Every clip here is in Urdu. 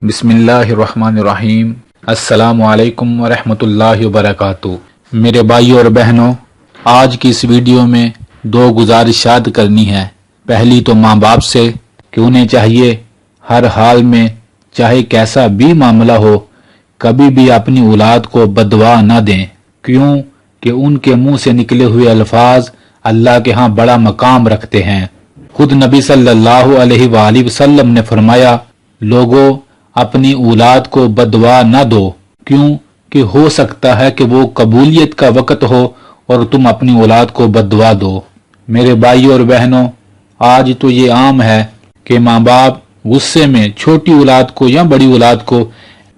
بسم اللہ الرحمن الرحیم۔ السلام علیکم ورحمۃ اللہ وبرکاتہ۔ میرے بھائیوں اور بہنوں، آج کی اس ویڈیو میں دو گزارشات کرنی ہے۔ پہلی تو ماں باپ سے کہ انہیں چاہیے ہر حال میں چاہے کیسا بھی معاملہ ہو کبھی بھی اپنی اولاد کو بددعا نہ دیں، کیوں کہ ان کے منہ سے نکلے ہوئے الفاظ اللہ کے ہاں بڑا مقام رکھتے ہیں۔ خود نبی صلی اللہ علیہ وآلہ وسلم نے فرمایا، لوگوں اپنی اولاد کو بددعا نہ دو، کیوں کہ ہو سکتا ہے کہ وہ قبولیت کا وقت ہو اور تم اپنی اولاد کو بددعا دو۔ میرے بھائیوں اور بہنوں، آج تو یہ عام ہے کہ ماں باپ غصے میں چھوٹی اولاد کو یا بڑی اولاد کو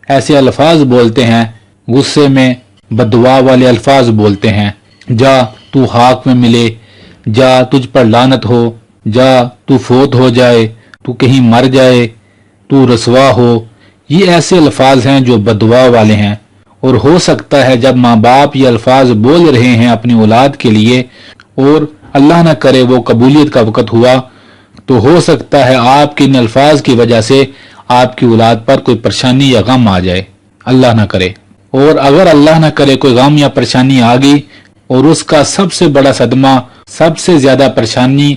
ایسے الفاظ بولتے ہیں، غصے میں بددعا والے الفاظ بولتے ہیں، جا تو خاک میں ملے، جا تجھ پر لعنت ہو، جا تو فوت ہو جائے، تو کہیں مر جائے، تو رسوا ہو۔ یہ ایسے الفاظ ہیں جو بددعا والے ہیں، اور ہو سکتا ہے جب ماں باپ یہ الفاظ بول رہے ہیں اپنی اولاد کے لیے اور اللہ نہ کرے وہ قبولیت کا وقت ہوا، تو ہو سکتا ہے آپ کے ان الفاظ کی وجہ سے آپ کی اولاد پر کوئی پریشانی یا غم آ جائے، اللہ نہ کرے۔ اور اگر اللہ نہ کرے کوئی غم یا پریشانی آ گئی اور اس کا سب سے بڑا صدمہ، سب سے زیادہ پریشانی،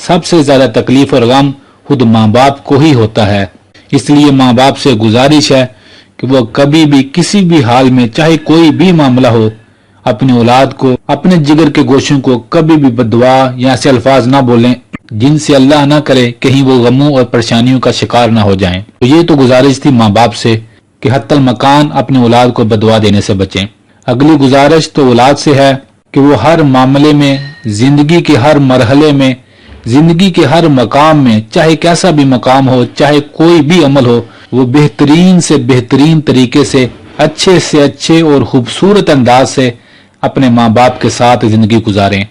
سب سے زیادہ تکلیف اور غم خود ماں باپ کو ہی ہوتا ہے۔ اس لیے ماں باپ سے گزارش ہے کہ وہ کبھی بھی کسی بھی حال میں چاہے کوئی بھی معاملہ ہو اپنی اولاد کو، اپنے جگر کے گوشوں کو کبھی بھی بددعا یا ایسے الفاظ نہ بولیں جن سے اللہ نہ کرے کہیں وہ غموں اور پریشانیوں کا شکار نہ ہو جائیں۔ تو یہ تو گزارش تھی ماں باپ سے کہ حتی المکان اپنی اولاد کو بددعا دینے سے بچیں۔ اگلی گزارش تو اولاد سے ہے کہ وہ ہر معاملے میں، زندگی کے ہر مرحلے میں، زندگی کے ہر مقام میں، چاہے کیسا بھی مقام ہو، چاہے کوئی بھی عمل ہو، وہ بہترین سے بہترین طریقے سے اچھے اور خوبصورت انداز سے اپنے ماں باپ کے ساتھ زندگی گزاریں۔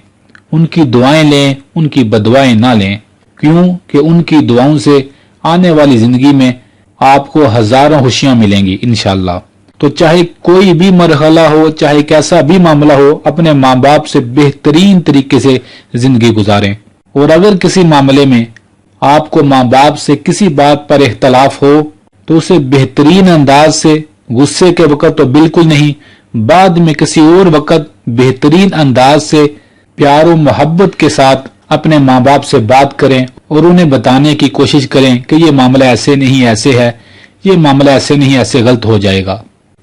ان کی دعائیں لیں، ان کی بددعائیں نہ لیں، کیوں کہ ان کی دعاؤں سے آنے والی زندگی میں آپ کو ہزاروں خوشیاں ملیں گی انشاءاللہ۔ تو چاہے کوئی بھی مرحلہ ہو، چاہے کیسا بھی معاملہ ہو، اپنے ماں باپ سے بہترین طریقے سے زندگی گزاریں۔ اور اگر کسی معاملے میں آپ کو ماں باپ سے کسی بات پر اختلاف ہو تو اسے بہترین انداز سے، غصے کے وقت تو بالکل نہیں، بعد میں کسی اور وقت بہترین انداز سے پیار و محبت کے ساتھ اپنے ماں باپ سے بات کریں اور انہیں بتانے کی کوشش کریں کہ یہ معاملہ ایسے نہیں ایسے ہے، یہ معاملہ ایسے نہیں ایسے غلط ہو جائے گا۔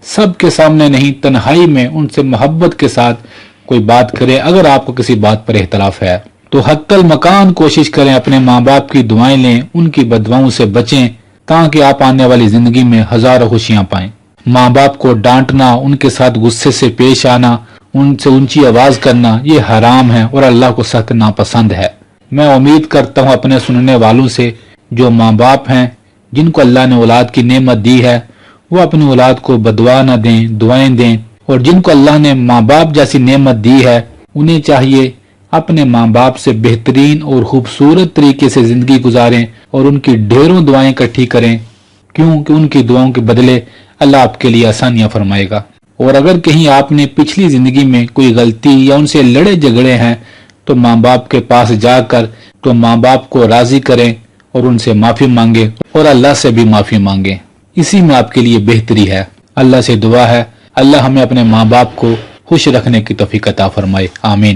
سب کے سامنے نہیں، تنہائی میں ان سے محبت کے ساتھ کوئی بات کرے اگر آپ کو کسی بات پر اختلاف ہے تو حتی المکان کوشش کریں اپنے ماں باپ کی دعائیں لیں، ان کی بددعاؤں سے بچیں تاکہ آپ آنے والی زندگی میں ہزاروں خوشیاں پائیں۔ ماں باپ کو ڈانٹنا، ان کے ساتھ غصے سے پیش آنا، ان سے اونچی آواز کرنا، یہ حرام ہے اور اللہ کو سخت ناپسند ہے۔ میں امید کرتا ہوں اپنے سننے والوں سے جو ماں باپ ہیں، جن کو اللہ نے اولاد کی نعمت دی ہے، وہ اپنی اولاد کو بددعا نہ دیں، دعائیں دیں، اور جن کو اللہ نے ماں باپ جیسی نعمت دی ہے انہیں چاہیے اپنے ماں باپ سے بہترین اور خوبصورت طریقے سے زندگی گزاریں اور ان کی ڈھیروں دعائیں اکٹھی کریں، کیونکہ ان کی دعاؤں کے بدلے اللہ آپ کے لیے آسانیاں فرمائے گا۔ اور اگر کہیں آپ نے پچھلی زندگی میں کوئی غلطی یا ان سے لڑے جھگڑے ہیں تو ماں باپ کے پاس جا کر تو ماں باپ کو راضی کریں اور ان سے معافی مانگیں اور اللہ سے بھی معافی مانگیں، اسی میں آپ کے لیے بہتری ہے۔ اللہ سے دعا ہے اللہ ہمیں اپنے ماں باپ کو خوش رکھنے کی توفیق عطا فرمائے، آمین۔